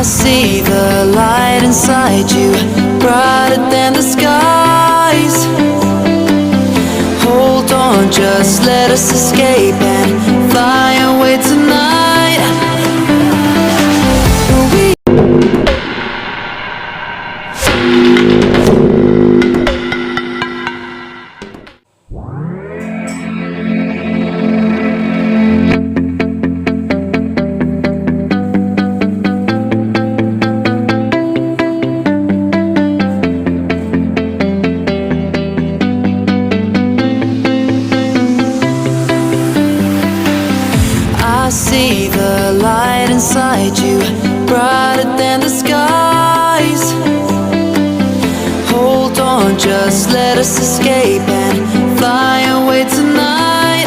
See the light inside you, brighter than the skies. Hold on, just let us escape and fly away tonight. I see the light inside you, brighter than the skies. Hold on, just let us escape and fly away tonight.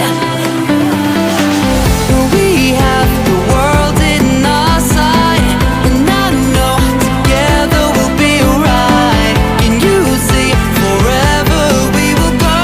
We have the world in our sight, and I know together we'll be alright. Can you see forever we will go?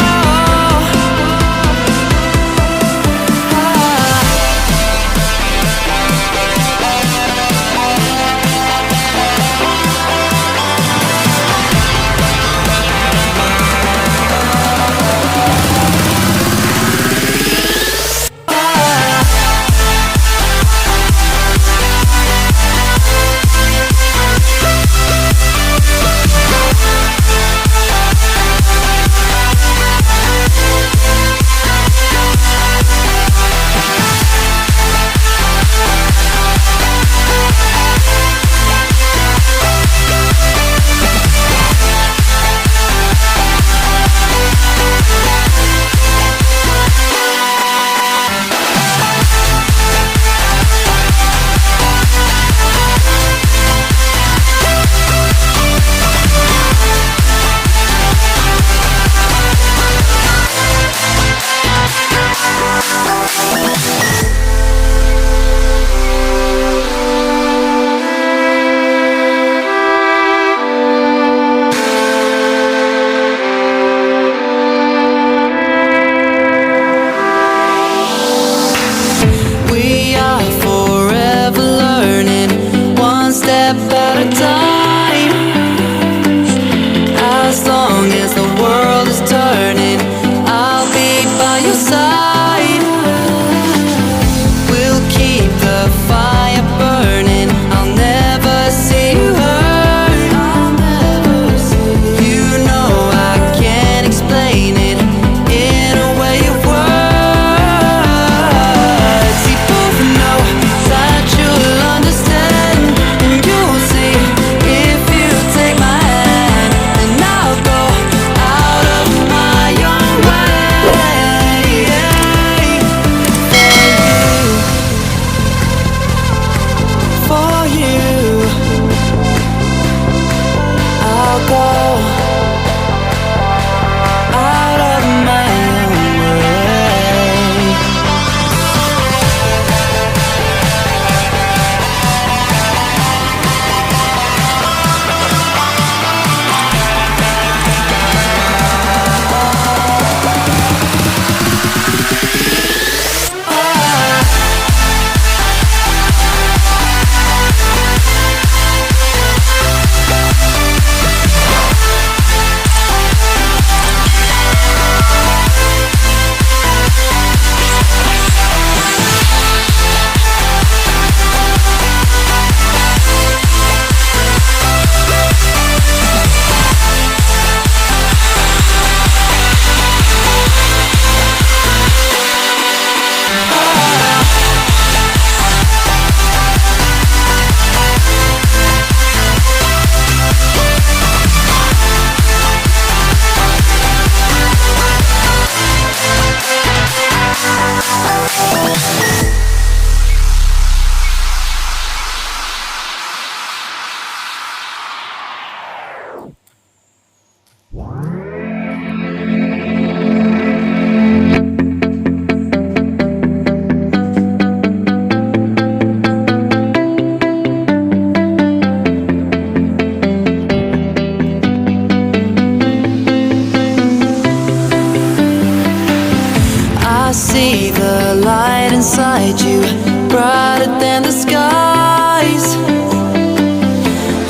inside you, brighter than the skies.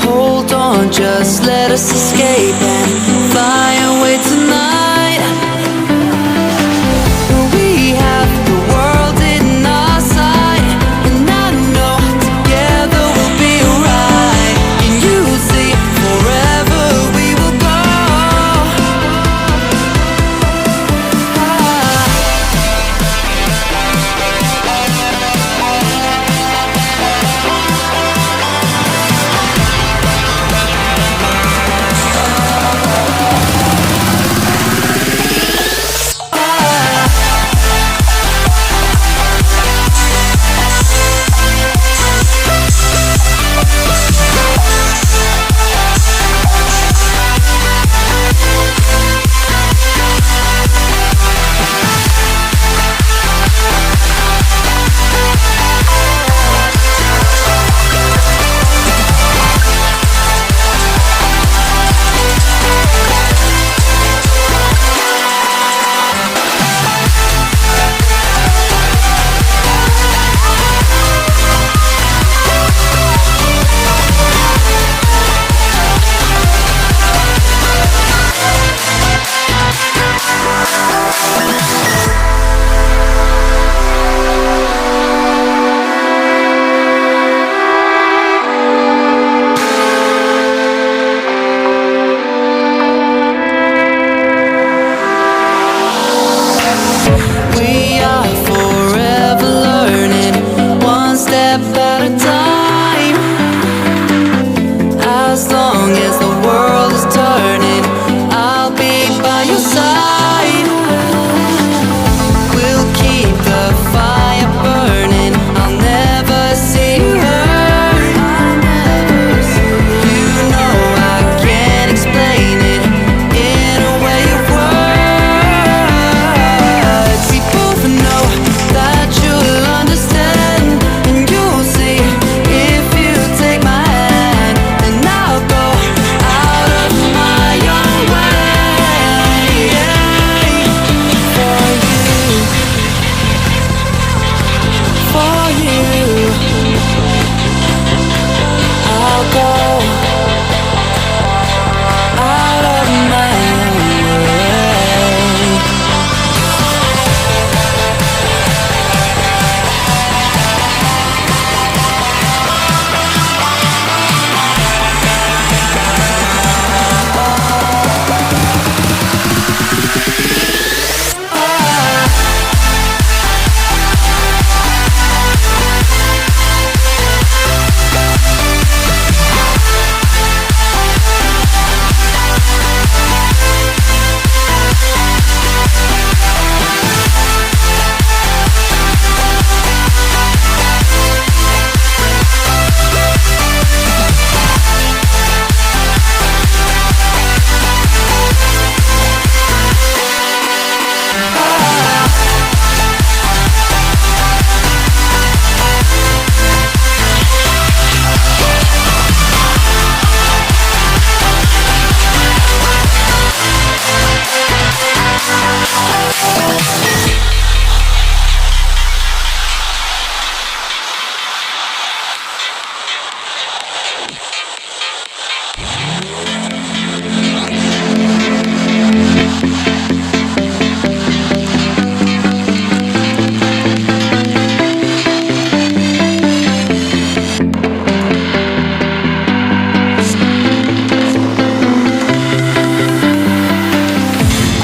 Hold on, just let us escape and fly away tonight. We have the world in our sight, and I know together we'll be alright. And you see, forever we will go. We are forever learning, one step at a time. As long as the world is turning, I'll be by your side. We'll keep the fire burning, I'll never see you hurt. You know I can't explain it in a way of words. We both know that you'll understand, and you'll see if you take my hand, and I'll go out of my own way. For you, I'll go out of my own way.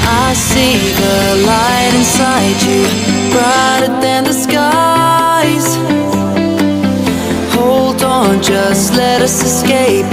I see the light inside you, brighter than the skies. Hold on, just let us escape